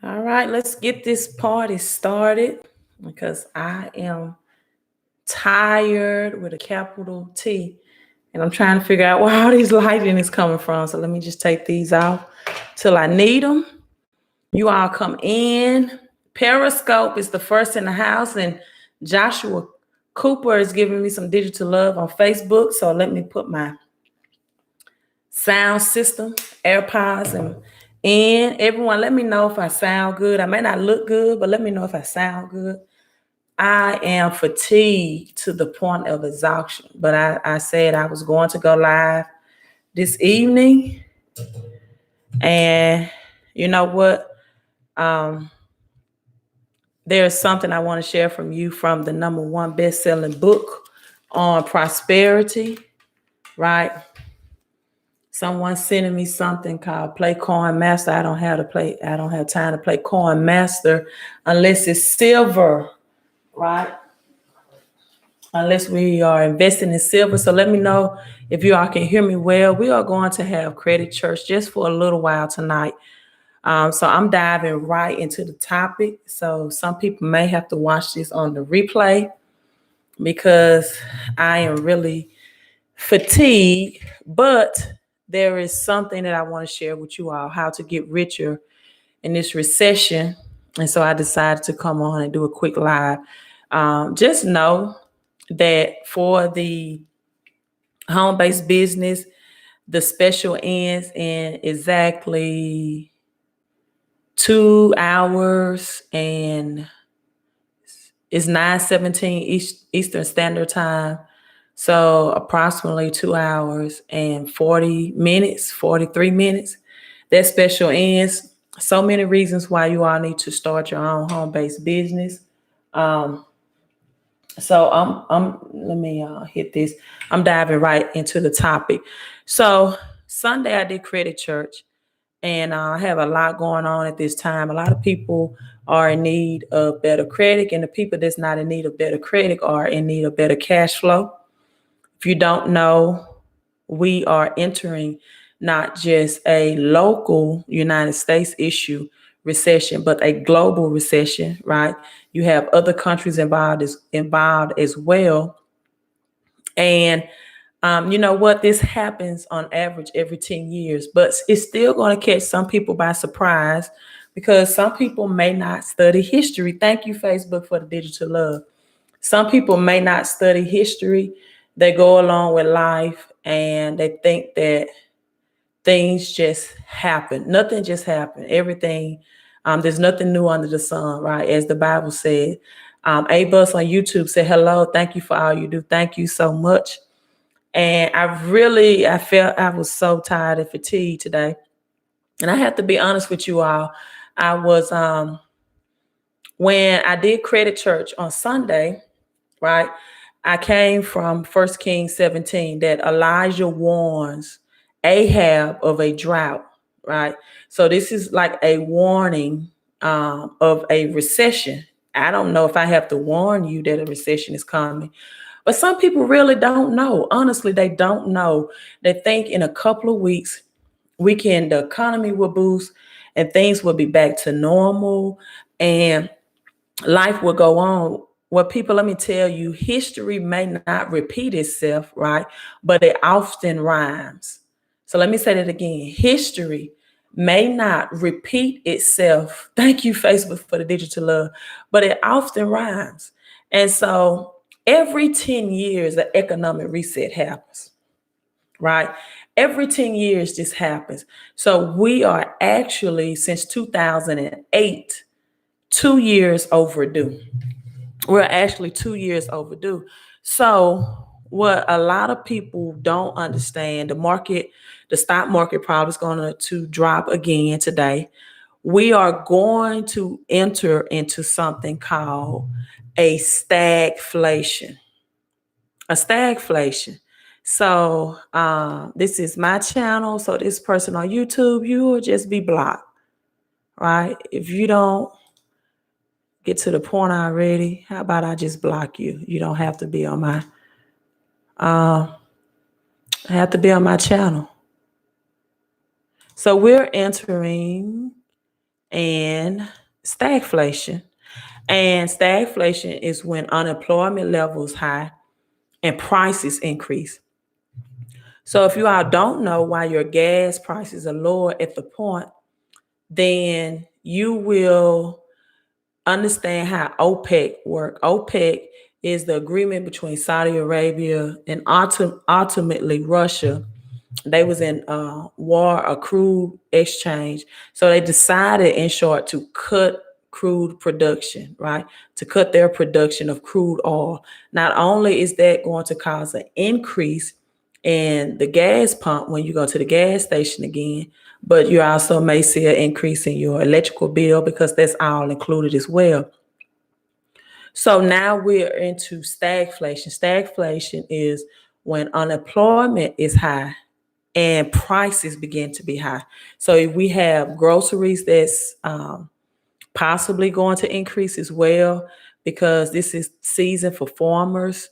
All right, let's get this party started because I am tired with a capital T and I'm trying to figure out where all these lighting is coming from. So let me just take these off till I need them. You all come in. Periscope is the first in the house, and Joshua Cooper is giving me some digital love on Facebook. So let me put my sound system, AirPods, and in. Everyone, let me know if I sound good. I may not look good, but let me know if I sound good. I am fatigued to the point of exhaustion, but I said I was going to go live this evening. And you know what? There's something I want to share from you from the #1 best-selling book on prosperity, right? Someone sending me something called Play Coin Master. I don't have time to play Coin Master unless it's silver, right? Unless we are investing in silver. So let me know if you all can hear me well. We are going to have Credit Church just for a little while tonight. So I'm diving right into the topic. So some people may have to watch this on the replay because I am really fatigued, but there is something that I want to share with you all, how to get richer in this recession. And so I decided to come on and do a quick live. Just know that for the home-based business, the special ends in exactly 2 hours, and it's 9:17 Eastern Standard Time. So approximately 2 hours and 40 minutes, 43 minutes. That special ends. So many reasons why you all need to start your own home-based business. So let me hit this. I'm diving right into the topic. So Sunday I did Credit Church, and I have a lot going on at this time. A lot of people are in need of better credit, and the people that's not in need of better credit are in need of better cash flow. If you don't know, we are entering not just a local United States issue recession, but a global recession, right? You have other countries involved as well. And you know what? This happens on average every 10 years, but it's still going to catch some people by surprise because some people may not study history. Thank you, Facebook, for the digital love. Some people may not study history. They go along with life and they think that things just happen. Nothing just happened. Everything, there's nothing new under the sun, right? As the Bible said. A-Bus on YouTube said, hello, thank you for all you do. Thank you so much. And I felt I was so tired and fatigued today. And I have to be honest with you all. I was, when I did Credit Church on Sunday, right? I came from 1 Kings 17 that Elijah warns Ahab of a drought, right? So this is like a warning of a recession. I don't know if I have to warn you that a recession is coming, but some people really don't know. Honestly, they don't know. They think in a couple of weeks, the economy will boost and things will be back to normal and life will go on. Well, people, let me tell you, history may not repeat itself, right? But it often rhymes. So let me say that again. History may not repeat itself. Thank you, Facebook, for the digital love, but it often rhymes. And so every 10 years, the economic reset happens, right? Every 10 years, this happens. So we are actually, since 2008, 2 years overdue. We're actually 2 years overdue. So what a lot of people don't understand, the stock market probably is going to drop again today. We are going to enter into something called a stagflation. A stagflation. So this is my channel. So this person on YouTube, you will just be blocked, right? If you don't get to the point already, how about I just block you? You don't have to be on my channel. So we're entering and stagflation. And stagflation is when unemployment levels high and prices increase. So if you all don't know why your gas prices are lower at the point, then you will understand how OPEC work. OPEC is the agreement between Saudi Arabia and ultimately Russia. They was in war, a crude exchange. So they decided, in short, to cut crude production, right? To cut their production of crude oil. Not only is that going to cause an increase in the gas pump when you go to the gas station again, but you also may see an increase in your electrical bill because that's all included as well. So now we're into stagflation. Stagflation is when unemployment is high and prices begin to be high. So if we have groceries that's possibly going to increase as well, because this is season for farmers.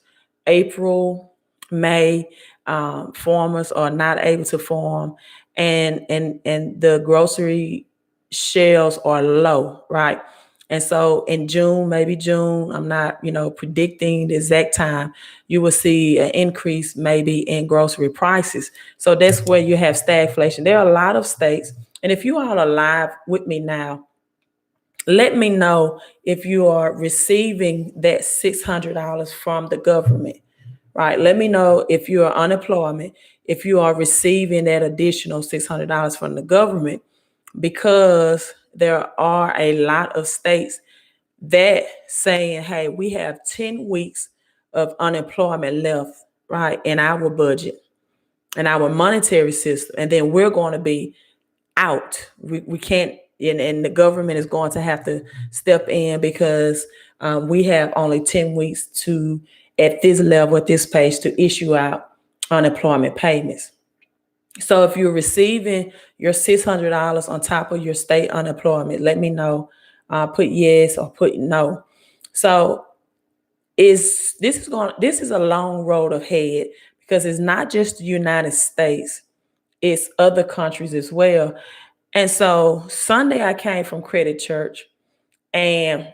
April, May, farmers are not able to farm, and the grocery shelves are low, right? And so in June, maybe June, I'm not, predicting the exact time, you will see an increase maybe in grocery prices. So that's where you have stagflation. There are a lot of states. And if you all are live with me now, let me know if you are receiving that $600 from the government, right? Let me know if you are unemployment, if you are receiving that additional $600 from the government, because there are a lot of states that saying, hey, we have 10 weeks of unemployment left, right, in our budget, in our monetary system, and then we're going to be out. We can't, and the government is going to have to step in because we have only 10 weeks to, at this level, at this pace, to issue out unemployment payments. So if you're receiving your $600 on top of your state unemployment, let me know. Put yes or put no. So this is a long road ahead, because it's not just the United States, it's other countries as well. And so Sunday I came from Credit Church, and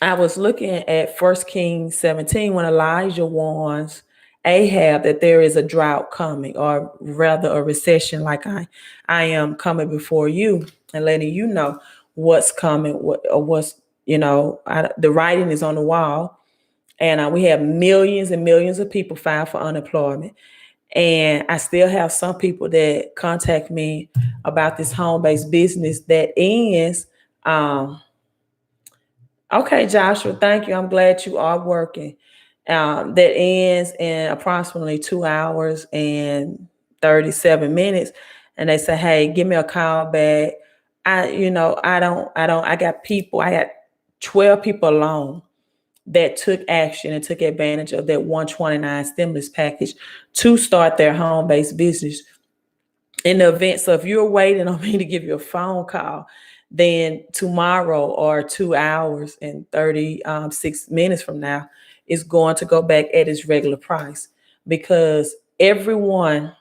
I was looking at 1 Kings 17 when Elijah warns Ahab that there is a drought coming, or rather a recession, like I am coming before you and letting you know what's coming, the writing is on the wall. And we have millions and millions of people file for unemployment. And I still have some people that contact me about this home-based business that ends. Okay, Joshua, thank you. I'm glad you are working. That ends in approximately 2 hours and 37 minutes. And they say, hey, give me a call back. I got 12 people alone that took action and took advantage of that 129 stimulus package to start their home-based business. In the event, so if you're waiting on me to give you a phone call, then tomorrow or 2 hours and 36 minutes from now is going to go back at its regular price, because everyone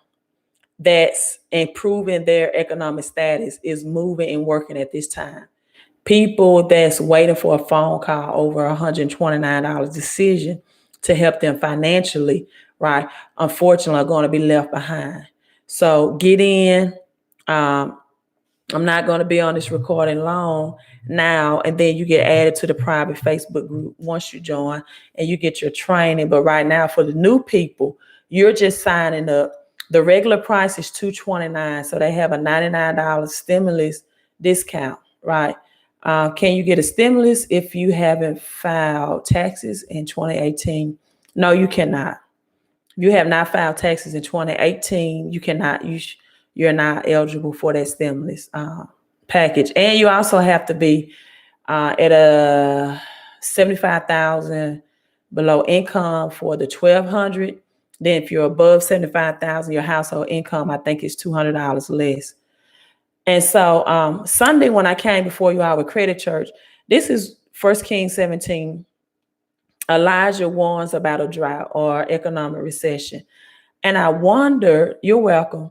that's improving their economic status is moving and working at this time. People that's waiting for a phone call over $129 decision to help them financially, right, unfortunately, are going to be left behind. So get in. I'm not going to be on this recording long now, and then you get added to the private Facebook group once you join, and you get your training. But right now, for the new people, you're just signing up. The regular price is $229, so they have a $99 stimulus discount, right? Can you get a stimulus if you haven't filed taxes in 2018? No, you cannot. If you have not filed taxes in 2018, you cannot. You're not eligible for that stimulus package. And you also have to be at a 75,000 below income for the 1,200. Then if you're above 75,000, your household income, I think, is $200 less. And so Sunday, when I came before you all with Credit Church, this is 1 Kings 17. Elijah warns about a drought or economic recession. And I wonder, you're welcome,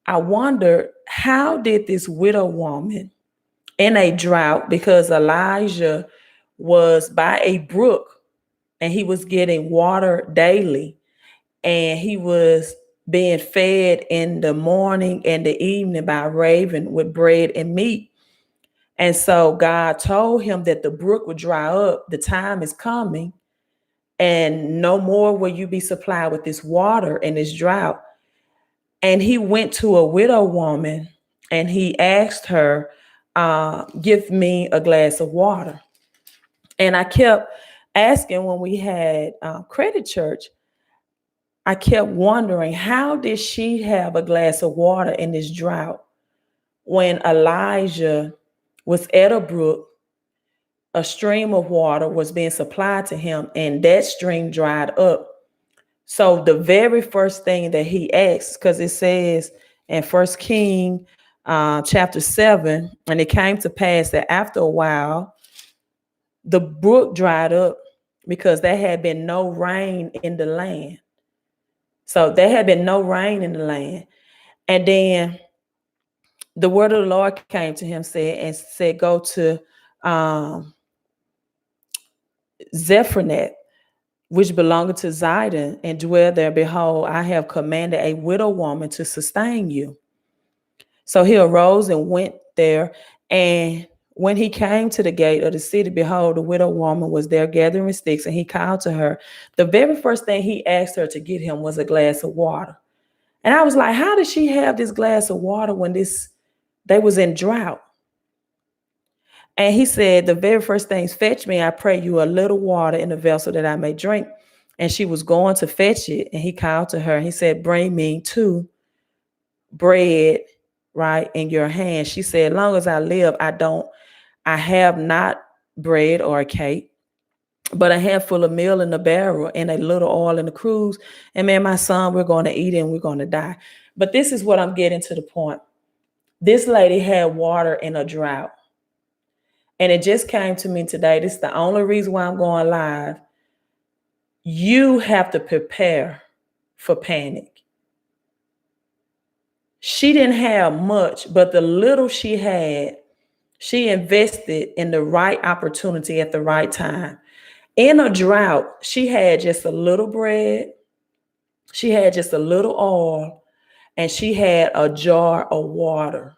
I wonder, how did this widow woman in a drought because Elijah was by a brook and he was getting water daily, and he was being fed in the morning and the evening by a raven with bread and meat. And so God told him that the brook would dry up. The time is coming, and no more will you be supplied with this water in this drought. And he went to a widow woman and he asked her, give me a glass of water. And I kept asking when we had credit church, I kept wondering, how did she have a glass of water in this drought when Elijah was at a brook, a stream of water was being supplied to him, and that stream dried up? So the very first thing that he asked, because it says in 1 Kings chapter 7, and it came to pass that after a while, the brook dried up because there had been no rain in the land. So there had been no rain in the land. And then the word of the Lord came to him, said, go to 𝒲𝒽𝓃, which belongeth to Zidon, and dwell there. Behold, I have commanded a widow woman to sustain you. So he arose and went there. And when he came to the gate of the city, behold, the widow woman was there gathering sticks, and he called to her. The very first thing he asked her to get him was a glass of water. And I was like, how did she have this glass of water when they was in drought? And he said, the very first things, fetch me, I pray you, a little water in a vessel that I may drink. And she was going to fetch it. And he called to her. He said, bring me 2 bread, right, in your hand. She said, long as I live, I have not bread or a cake, but a handful of meal in the barrel and a little oil in the cruse. And man, my son, we're going to eat it and we're going to die. But this is what I'm getting to the point. This lady had water in a drought. And it just came to me today. This is the only reason why I'm going live. You have to prepare for panic. She didn't have much, but the little she had, she invested in the right opportunity at the right time. In a drought, she had just a little bread, she had just a little oil, and she had a jar of water.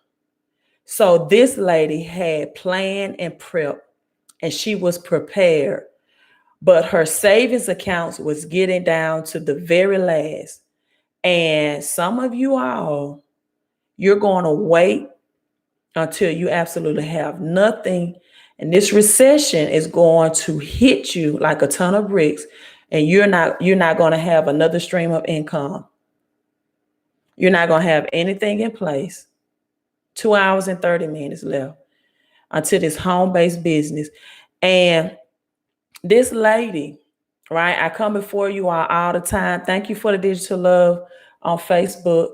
So this lady had plan and prep, and she was prepared. But her savings accounts was getting down to the very last. And some of you all, you're going to wait until you absolutely have nothing. And this recession is going to hit you like a ton of bricks. And you're not going to have another stream of income. You're not going to have anything in place. 2 hours and 30 minutes left until this home-based business. And this lady, right? I come before you all the time. Thank you for the digital love on Facebook.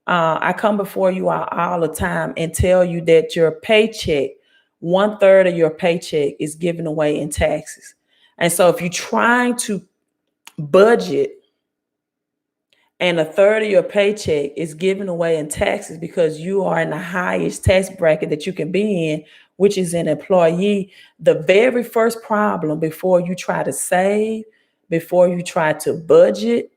I come before you all the time and tell you that your paycheck, 1/3 of your paycheck is given away in taxes. And so if you're trying to budget and 1/3 of your paycheck is given away in taxes because you are in the highest tax bracket that you can be in, which is an employee, the very first problem before you try to save, before you try to budget,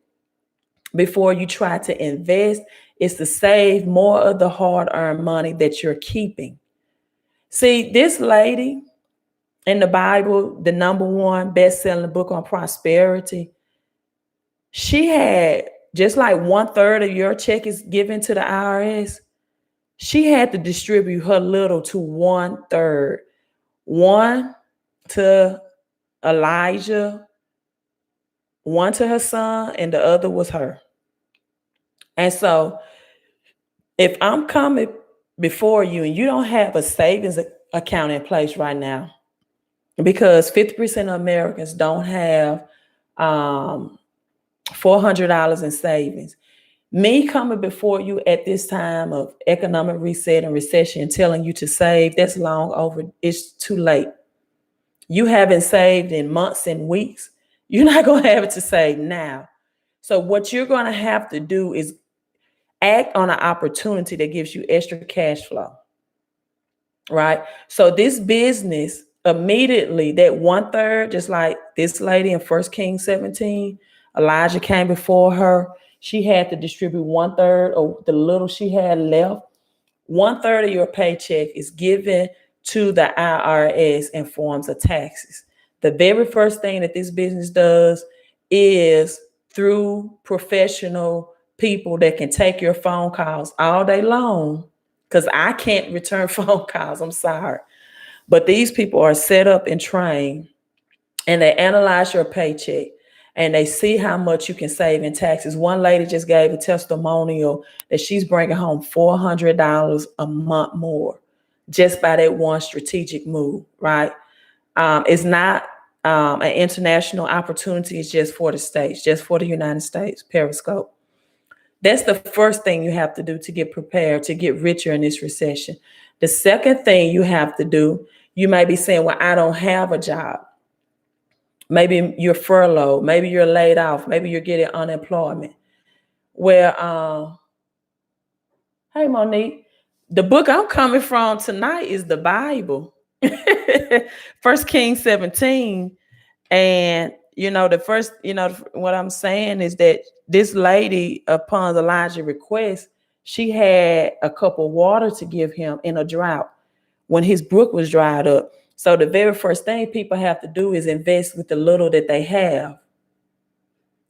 before you try to invest, is to save more of the hard-earned money that you're keeping. See, this lady in the Bible, the #1 best-selling book on prosperity, she had, just like 1/3 of your check is given to the IRS, she had to distribute her little to 1/3. One to Elijah, one to her son, and the other was her. And so if I'm coming before you and you don't have a savings account in place right now, because 50% of Americans don't have $400 in savings. Me coming before you at this time of economic reset and recession, telling you to save, that's long over. It's too late. You haven't saved in months and weeks. You're not going to have it to save now. So what you're going to have to do is act on an opportunity that gives you extra cash flow. right? So this business immediately, that 1/3, just like this lady in 1 Kings 17, Elijah came before her. She had to distribute 1/3 of the little she had left. 1/3 of your paycheck is given to the IRS in forms of taxes. The very first thing that this business does is, through professional people that can take your phone calls all day long, because I can't return phone calls, I'm sorry. But these people are set up and trained, and they analyze your paycheck and they see how much you can save in taxes. One lady just gave a testimonial that she's bringing home $400 a month more just by that one strategic move, right? It's not an international opportunity. It's just for the States, just for the United States, Periscope. That's the first thing you have to do to get prepared, to get richer in this recession. The second thing you have to do, you may be saying, well, I don't have a job. Maybe you're furloughed. Maybe you're laid off. Maybe you're getting unemployment. Well, hey, Monique, the book I'm coming from tonight is the Bible. 1 Kings 17. And, the first, what I'm saying is that this lady, upon Elijah's request, she had a cup of water to give him in a drought when his brook was dried up. So the very first thing people have to do is invest with the little that they have,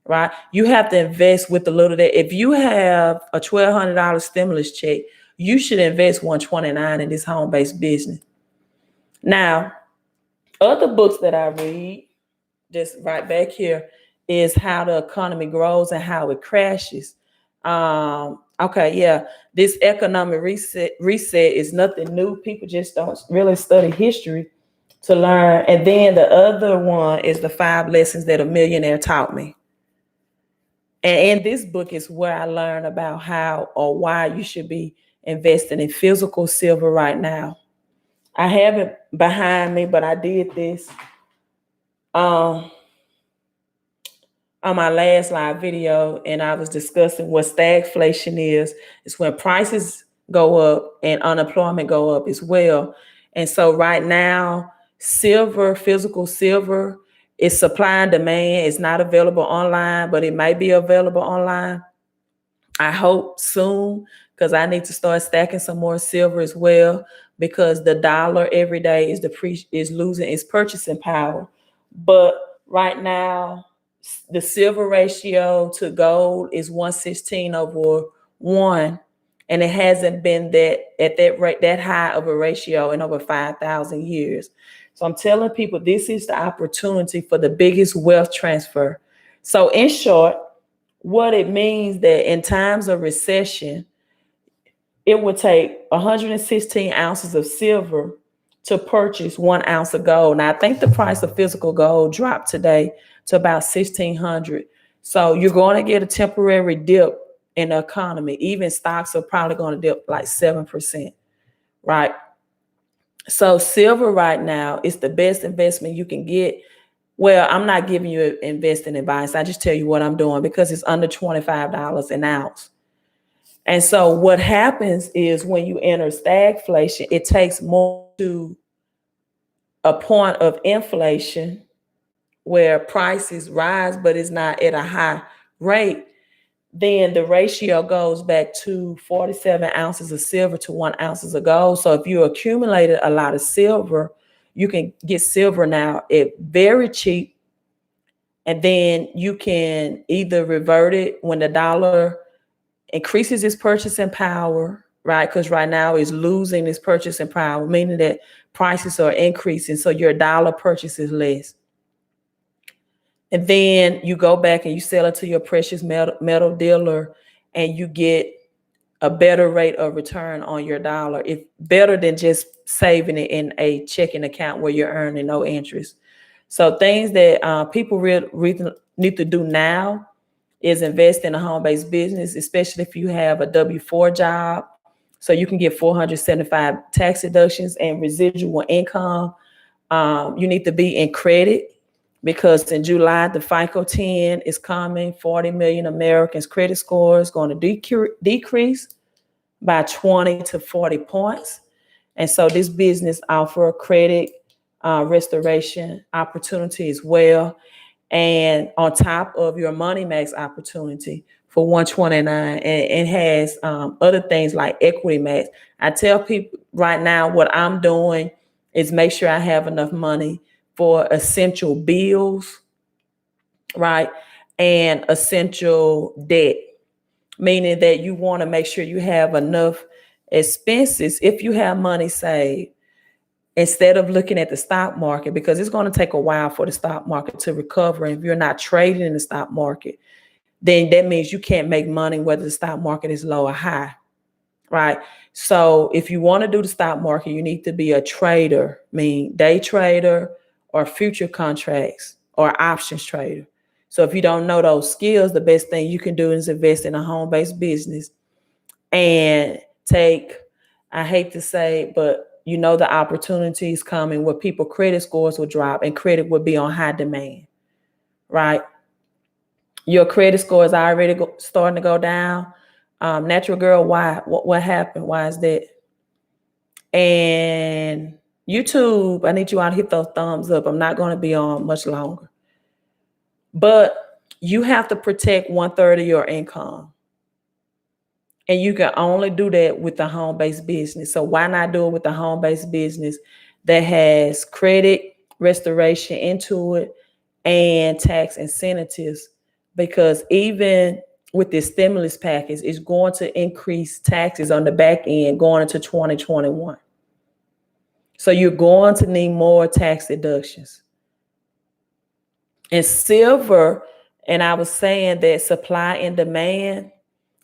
right? You have to invest with the little that, if you have a $1,200 stimulus check, you should invest $129 in this home-based business. Now, other books that I read, just right back here, is How the Economy Grows and How It Crashes. This economic reset is nothing new. People just don't really study history to learn. And then the other one is The 5 Lessons That a Millionaire Taught Me. And in this book is where I learned about how or why you should be investing in physical silver right now. I have it behind me, but I did this on my last live video, and I was discussing what stagflation is. It's when prices go up and unemployment go up as well. And so right now, silver, physical silver, is supply and demand. It's not available online, but it might be available online. I hope soon, because I need to start stacking some more silver as well, because the dollar every day is losing its purchasing power. But right now, the silver ratio to gold is 116/1, and it hasn't been at that rate, that high of a ratio, in over 5,000 years. So I'm telling people, this is the opportunity for the biggest wealth transfer. So in short, what it means that in times of recession, it would take 116 ounces of silver to purchase 1 ounce of gold. Now, I think the price of physical gold dropped today to about $1,600. So you're going to get a temporary dip in the economy. Even stocks are probably going to dip like 7%, right? So silver right now is the best investment you can get. Well, I'm not giving you investing advice. I just tell you what I'm doing, because it's under $25 an ounce. And so what happens is, when you enter stagflation, it takes more to a point of inflation where prices rise, but it's not at a high rate. Then the ratio goes back to 47 ounces of silver to 1 ounce of gold. So if you accumulated a lot of silver, you can get silver now at very cheap. And then you can either revert it when the dollar increases its purchasing power, right? Because right now it's losing its purchasing power, meaning that prices are increasing, so your dollar purchase is less. And then you go back and you sell it to your precious metal dealer, and you get a better rate of return on your dollar. It's better than just saving it in a checking account where you're earning no interest. So things that people really need to do now is invest in a home-based business, especially if you have a W-4 job, so you can get 475 tax deductions and residual income. You need to be in credit, because in July, the 𝒞𝓀 is coming. 40 million Americans' credit score is going to decrease by 20 to 40 points. And so this business offer credit restoration opportunity as well. And on top of your money max opportunity for 129, and it has other things like equity max. I tell people right now what I'm doing is make sure I have enough money for essential bills, right? And essential debt, meaning that you want to make sure you have enough expenses if you have money saved, instead of looking at the stock market, because it's going to take a while for the stock market to recover. And if you're not trading in the stock market, then that means you can't make money whether the stock market is low or high, right? So if you want to do the stock market, you need to be a trader, meaning day trader or future contracts or options trader. So if you don't know those skills, the best thing you can do is invest in a home-based business and take, I hate to say, but you know the opportunities coming where people credit scores will drop and credit will be on high demand, right? Your credit score is already starting to go down. Natural girl, why? What happened? Why is that? And YouTube, I need you all to hit those thumbs up. I'm not going to be on much longer. But you have to protect 1/3 of your income. And you can only do that with the home-based business. So why not do it with the home-based business that has credit restoration into it and tax incentives? Because even with this stimulus package, it's going to increase taxes on the back end going into 2021. So you're going to need more tax deductions. And silver, and I was saying that supply and demand,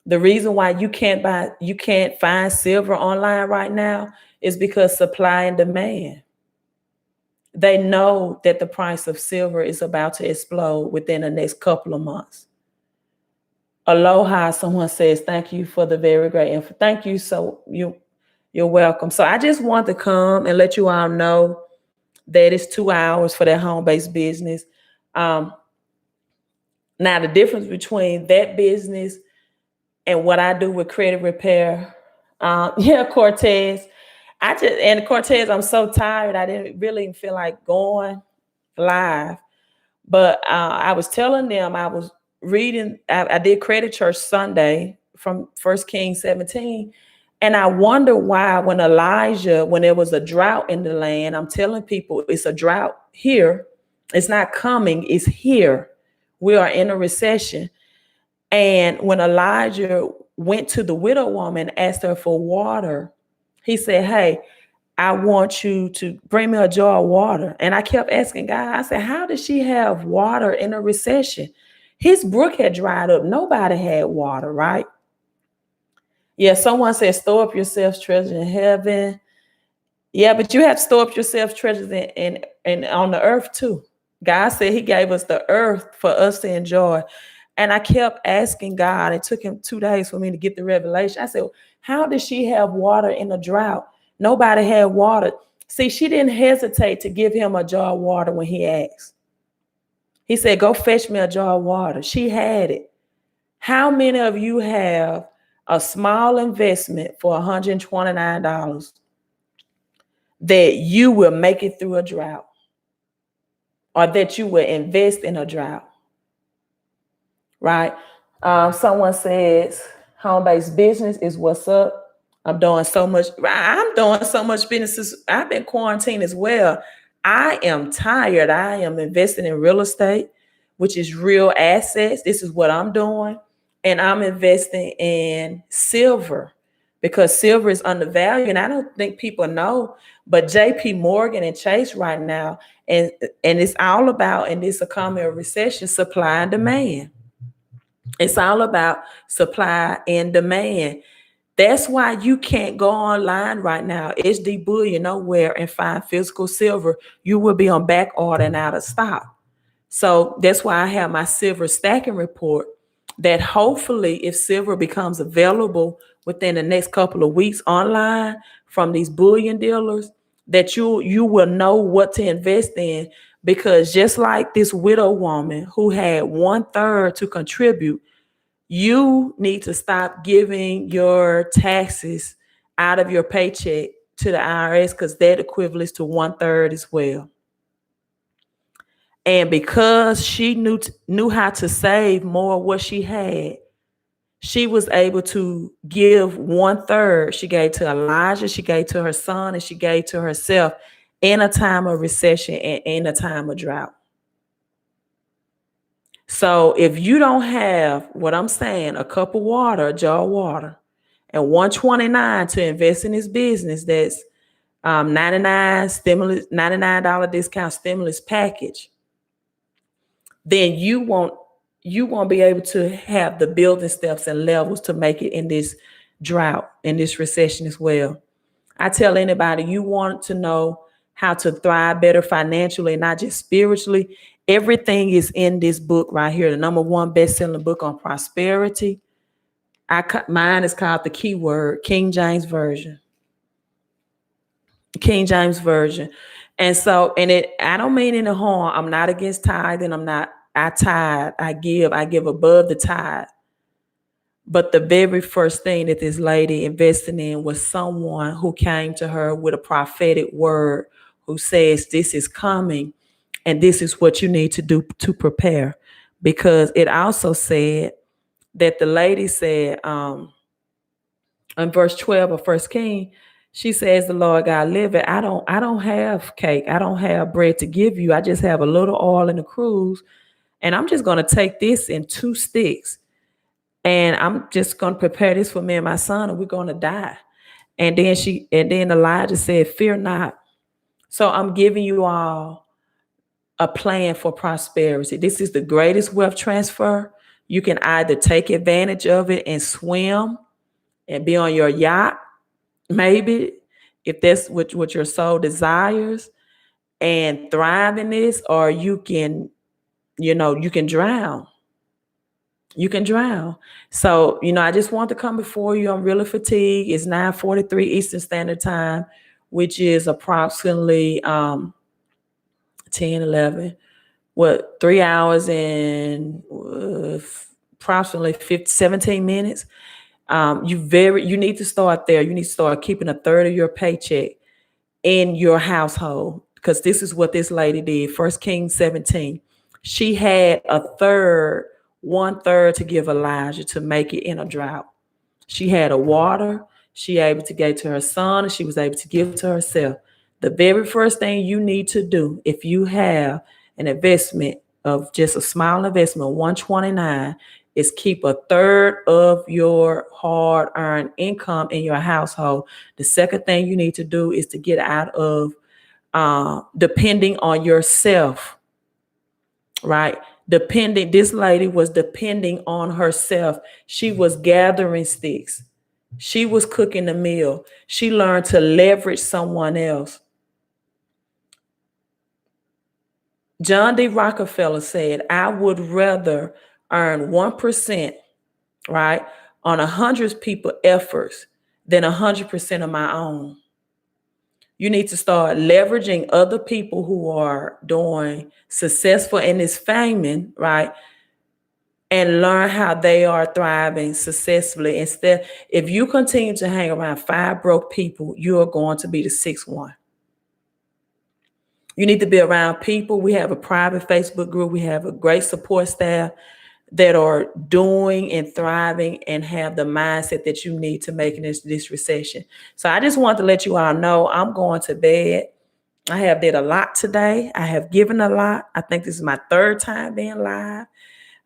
the reason why you can't find silver online right now is because supply and demand. They know that the price of silver is about to explode within the next couple of months. Aloha, someone says, thank you for the very great info. Thank you. So you're welcome. So I just want to come and let you all know that it's 2 hours for that home-based business. Now the difference between that business and what I do with credit repair, Cortez. Cortez, I'm so tired. I didn't really feel like going live, but I was telling them I was reading. I did Credit Church Sunday from 1 Kings 17, and I wonder why when there was a drought in the land, I'm telling people it's a drought here. It's not coming. It's here. We are in a recession. And when Elijah went to the widow woman, asked her for water, he said, hey, I want you to bring me a jar of water. And I kept asking God, I said, how does she have water in a recession? His brook had dried up. Nobody had water, right? Yeah, someone said, store up yourselves treasures in heaven. Yeah, but you have to store up yourselves treasures in on the earth too. God said he gave us the earth for us to enjoy. And I kept asking God, it took him 2 days for me to get the revelation. I said, how did she have water in a drought? Nobody had water. See, she didn't hesitate to give him a jar of water when he asked. He said, go fetch me a jar of water. She had it. How many of you have a small investment for $129 that you will make it through a drought, or that you will invest in a drought? Right? Someone says home-based business is what's up. I'm doing so much businesses. I've been quarantined as well. I am tired. I am investing in real estate, which is real assets. This is what I'm doing. And I'm investing in silver because silver is undervalued. And I don't think people know, but JP Morgan and Chase right now, and it's all about, in this economy of recession, supply and demand. It's all about supply and demand. That's why you can't go online right now, SD Bullion, nowhere, and find physical silver. You will be on back order and out of stock. So that's why I have my silver stacking report that hopefully if silver becomes available within the next couple of weeks online from these bullion dealers, that you will know what to invest in. Because just like this widow woman who had 1/3 to contribute, you need to stop giving your taxes out of your paycheck to the IRS because that equates to 1/3 as well. And because she knew how to save more of what she had, she was able to give 1/3. She gave to Elijah, she gave to her son, and she gave to herself in a time of recession and in a time of drought. So if you don't have what I'm saying, a cup of water, a jar of water, and $129 to invest in this business that's $99 discount stimulus package, then you won't be able to have the building steps and levels to make it in this drought, in this recession as well. I tell anybody, you want to know how to thrive better financially, not just spiritually. Everything is in this book right here, the #1 best-selling book on prosperity. Mine is called The Keyword, King James Version. King James Version. And so, I don't mean any harm. I'm not against tithing. I tithe, I give above the tithe. But the very first thing that this lady invested in was someone who came to her with a prophetic word, who says, this is coming and this is what you need to do to prepare. Because it also said that the lady said, in verse 12 of First King, she says, the Lord God liveth. I don't have cake. I don't have bread to give you. I just have a little oil in the cruse. And I'm just going to take this in 2 sticks. And I'm just going to prepare this for me and my son, and we're going to die. And then Elijah said, fear not. So I'm giving you all a plan for prosperity. This is the greatest wealth transfer. You can either take advantage of it and swim and be on your yacht, maybe, if that's what your soul desires, and thrive in this, or you can drown. You can drown. So, I just want to come before you. I'm really fatigued. It's 9:43 Eastern Standard Time, which is approximately 10, 11, 3 hours and approximately 17 minutes. You need to start there. You need to start keeping 1/3 of your paycheck in your household, because this is what this lady did. 1 Kings 17. She had 1/3 to give Elijah to make it in a drought. She had a water. She able to give to her son, and she was able to give to herself. The very first thing you need to do, if you have an investment of just a small investment, 129, is keep 1/3 of your hard-earned income in your household. The second thing you need to do is to get out of depending on yourself, right? This lady was depending on herself. She was gathering sticks. She was cooking the meal. She learned to leverage someone else. John D. Rockefeller said, I would rather earn 1%, right, on 100 people's efforts than 100% of my own. You need to start leveraging other people who are doing successful in this famine, right? And learn how they are thriving successfully. Instead, if you continue to hang around 5 broke people, you are going to be the 6th one. You need to be around people. We have a private Facebook group. We have a great support staff that are doing and thriving and have the mindset that you need to make in this recession. So I just want to let you all know I'm going to bed. I have did a lot today. I have given a lot. I think this is my 3rd time being live.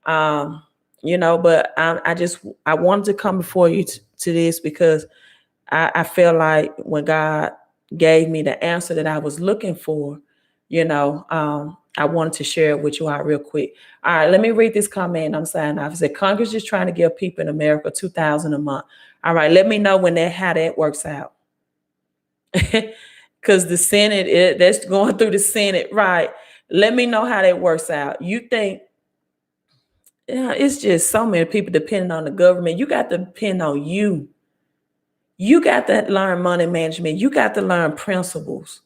But I wanted to come before you to this because I feel like when God gave me the answer that I was looking for, I wanted to share it with you all real quick. All right, let me read this comment. I'm signing off. It said, Congress is trying to give people in America $2,000 a month. All right, let me know how that works out. Because the Senate, that's going through the Senate, right? Let me know how that works out. You think, it's just so many people depending on the government. You got to depend on you. You got to learn money management. You got to learn principles.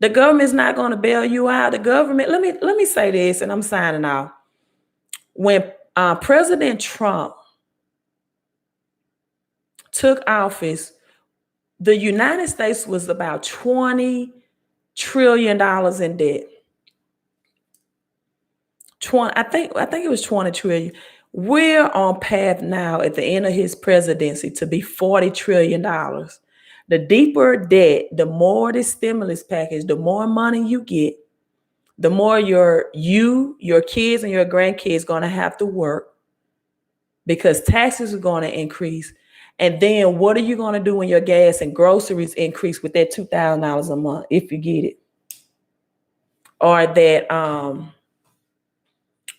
The government's not going to bail you out. The government, let me say this, and I'm signing off. When President Trump took office, The United States was about $20 trillion in debt. I think it was 20 trillion. We're on path now at the end of his presidency to be $40 trillion. The deeper debt, the more the stimulus package, the more money you get, the more your kids and your grandkids going to have to work because taxes are going to increase. And then what are you going to do when your gas and groceries increase with that $2,000 a month if you get it? Or that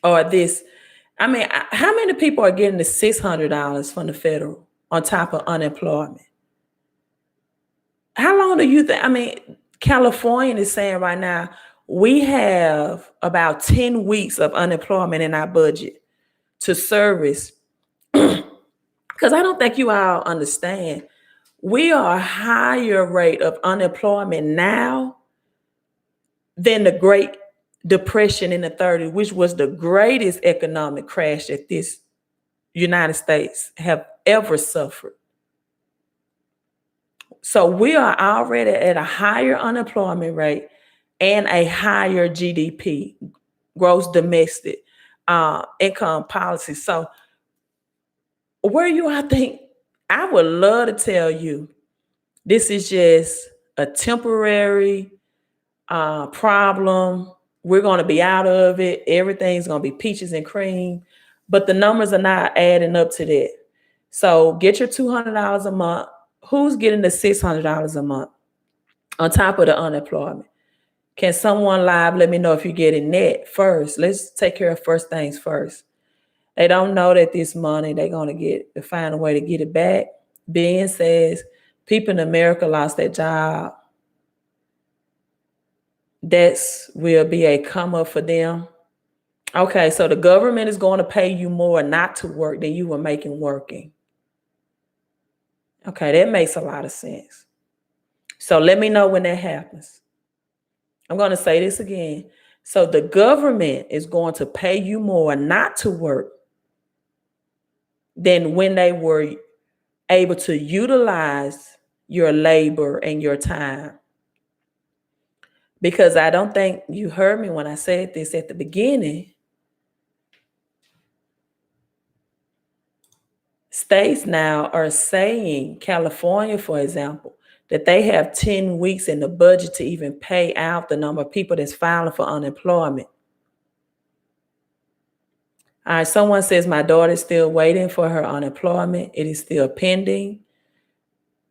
or this. I mean, how many people are getting the $600 from the federal on top of unemployment? How long do you think? I mean, California is saying right now, we have about 10 weeks of unemployment in our budget to service. Because I don't think you all understand. We are a higher rate of unemployment now than the Great Depression in the 30s, which was the greatest economic crash that this United States have ever suffered. So we are already at a higher unemployment rate and a higher GDP, gross domestic income policy. So where I think I would love to tell you, this is just a temporary problem. We're going to be out of it. Everything's going to be peaches and cream, but the numbers are not adding up to that. So get your $200 a month. Who's getting the $600 a month on top of the unemployment? Can someone live let me know if you're getting that first? Let's take care of first things first. They don't know that this money they're going to find a way to get it back. Ben says people in America lost their job. That will be a come up for them. Okay, so the government is going to pay you more not to work than you were making working. Okay, that makes a lot of sense. So let me know when that happens. I'm going to say this again. So the government is going to pay you more not to work than when they were able to utilize your labor and your time. Because I don't think you heard me when I said this at the beginning. States now are saying, California, for example, that they have 10 weeks in the budget to even pay out the number of people that's filing for unemployment. All right, someone says my daughter's still waiting for her unemployment. It is still pending.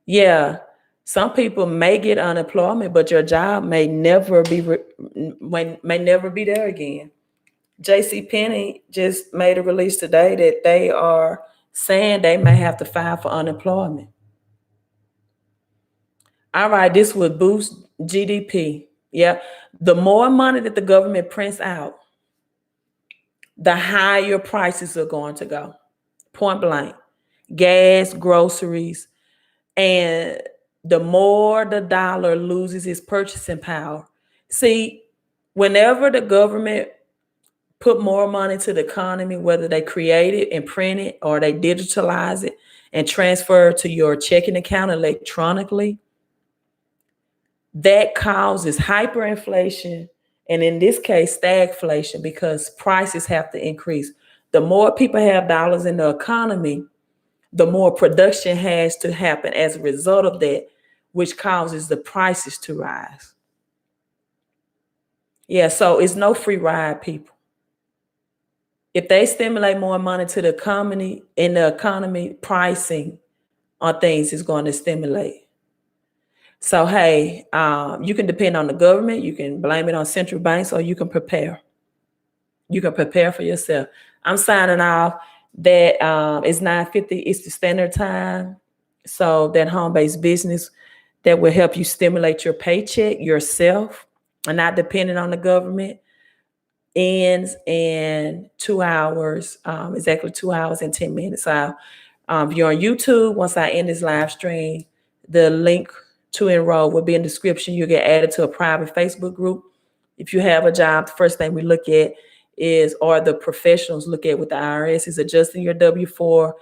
Yeah, some people may get unemployment, but your job may never be there again. JCPenney just made a release today that they are saying they may have to file for unemployment. All right, this would boost GDP. Yeah, the more money that the government prints out, the higher prices are going to go. Point blank. Gas, groceries, and the more the dollar loses its purchasing power. See, whenever the government put more money to the economy, whether they create it and print it or they digitalize it and transfer it to your checking account electronically, that causes hyperinflation, and in this case, stagflation, because prices have to increase. The more people have dollars in the economy, the more production has to happen as a result of that, which causes the prices to rise. Yeah, so it's no free ride, people. If they stimulate more money to the economy, in the economy, pricing on things is going to stimulate. So, hey, you can depend on the government. You can blame it on central banks, or you can prepare. You can prepare for yourself. I'm signing off. That it's 9:50 Eastern Standard Time. So that home-based business that will help you stimulate your paycheck yourself and not dependent on the government ends in 2 hours, exactly 2 hours and 10 minutes. So if you're on YouTube, once I end this live stream, the link to enroll will be in the description. You'll get added to a private Facebook group. If you have a job, the first thing we look at or the professionals look at with the IRS is adjusting your W-4.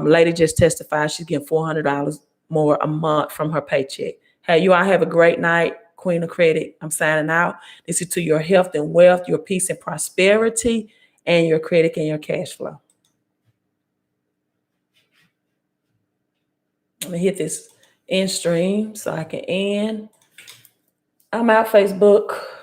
Lady just testified she's getting $400 more a month from her paycheck. Hey, you all have a great night. Queen of Credit, I'm signing out. This is to your health and wealth, your peace and prosperity, and your credit and your cash flow. Let me hit this end stream so I can end. I'm out, Facebook.